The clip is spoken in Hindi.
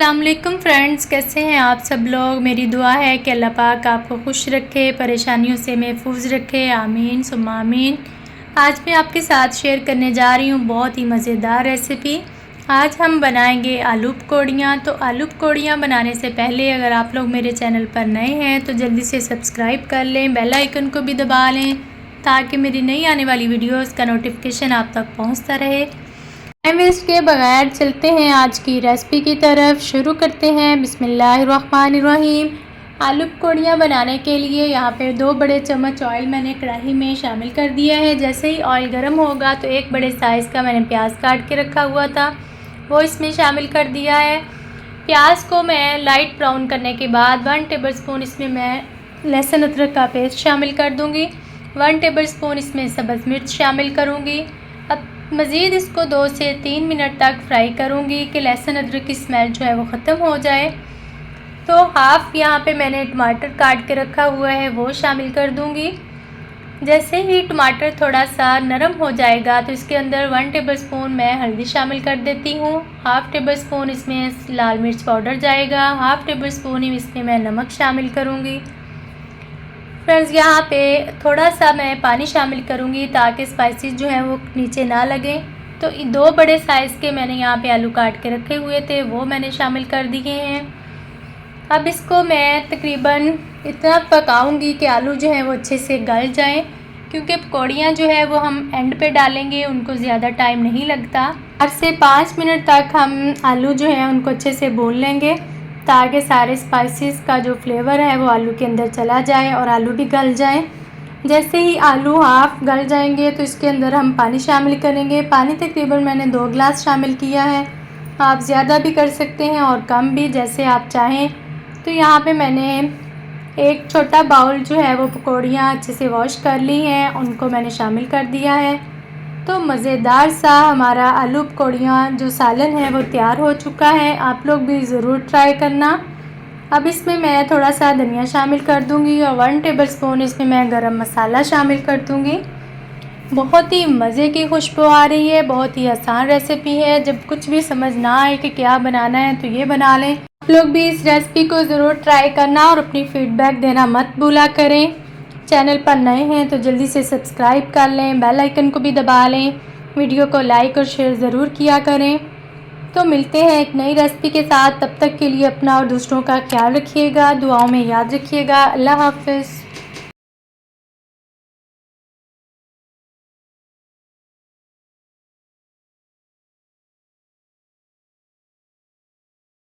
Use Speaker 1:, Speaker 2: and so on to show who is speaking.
Speaker 1: अस्सलामुअलैकुम फ्रेंड्स, कैसे हैं आप सब लोग। मेरी दुआ है कि अल्लाह पाक आपको खुश रखे, परेशानियों से महफूज रखे। आमीन सुम्मा आमीन। आज मैं आपके साथ शेयर करने जा रही हूँ बहुत ही मज़ेदार रेसिपी। आज हम बनाएंगे आलू पकौड़ियाँ। तो आलू पकौड़ियाँ बनाने से पहले अगर आप लोग मेरे चैनल पर नए हैं तो जल्दी से सब्सक्राइब कर लें, बेल आइकन को भी दबा लें ताकि मेरी नई आने वाली वीडियोज़ का नोटिफिकेशन आप तक पहुँचता रहे। टाइम वेस्ट के बगैर चलते हैं आज की रेसिपी की तरफ। शुरू करते हैं। बिस्मिल्लाहिर्रहमानिर्रहीम। आलू पकौड़ियाँ बनाने के लिए यहाँ पे 2 बड़े चम्मच ऑयल मैंने कढ़ाई में शामिल कर दिया है। जैसे ही ऑयल गर्म होगा तो 1 बड़े साइज़ का मैंने प्याज काट के रखा हुआ था वो इसमें शामिल कर दिया है। प्याज को मैं लाइट ब्राउन करने के बाद 1 टेबलस्पून इसमें मैं लहसुन अदरक का पेस्ट शामिल कर दूँगी। 1 टेबलस्पून इसमें सब्ज़ मिर्च शामिल करूँगी। अब मज़ीद इसको 2 से 3 मिनट तक फ्राई करूँगी कि लहसुन अदरक की स्मेल जो है वो ख़त्म हो जाए। तो हाफ़ यहाँ पे मैंने टमाटर काट के रखा हुआ है वो शामिल कर दूँगी। जैसे ही टमाटर थोड़ा सा नरम हो जाएगा तो इसके अंदर 1 टेबलस्पून मैं हल्दी शामिल कर देती हूँ। हाफ़ टेबलस्पून इसमें लाल मिर्च पाउडर जाएगा। हाफ़ टेबलस्पून ही इसमें मैं नमक शामिल करूँगी। फ्रेंड्स, यहाँ पे थोड़ा सा मैं पानी शामिल करूँगी ताकि स्पाइसेस जो हैं वो नीचे ना लगें। तो 2 बड़े साइज़ के मैंने यहाँ पे आलू काट के रखे हुए थे वो मैंने शामिल कर दिए हैं। अब इसको मैं तकरीबन इतना पकाऊंगी कि आलू जो हैं वो अच्छे से गल जाएं, क्योंकि पकौड़ियाँ जो है वो हम एंड पे डालेंगे, उनको ज़्यादा टाइम नहीं लगता। 4 से 5 मिनट तक हम आलू जो हैं उनको अच्छे से भून लेंगे ताकि सारे स्पाइसेस का जो फ्लेवर है वो आलू के अंदर चला जाए और आलू भी गल जाए। जैसे ही आलू हाफ़ गल जाएंगे तो इसके अंदर हम पानी शामिल करेंगे। पानी तकरीबन मैंने 2 गिलास शामिल किया है। आप ज़्यादा भी कर सकते हैं और कम भी, जैसे आप चाहें। तो यहाँ पे मैंने एक छोटा बाउल जो है वो पकौड़ियाँ अच्छे से वॉश कर ली हैं, उनको मैंने शामिल कर दिया है। तो मज़ेदार सा हमारा आलू पकौड़ियाँ जो सालन है वो तैयार हो चुका है। आप लोग भी ज़रूर ट्राई करना। अब इसमें मैं थोड़ा सा धनिया शामिल कर दूंगी और 1 टेबलस्पून इसमें मैं गरम मसाला शामिल कर दूंगी। बहुत ही मज़े की खुशबू आ रही है। बहुत ही आसान रेसिपी है। जब कुछ भी समझ ना आए कि क्या बनाना है तो ये बना लें। आप लोग भी इस रेसिपी को ज़रूर ट्राई करना और अपनी फ़ीडबैक देना मत भूला करें। चैनल पर नए हैं तो जल्दी से सब्सक्राइब कर लें, बेल आइकन को भी दबा लें, वीडियो को लाइक और शेयर ज़रूर किया करें। तो मिलते हैं एक नई रेसिपी के साथ। तब तक के लिए अपना और दूसरों का ख्याल रखिएगा, दुआओं में याद रखिएगा। अल्लाह हाफ़िज़।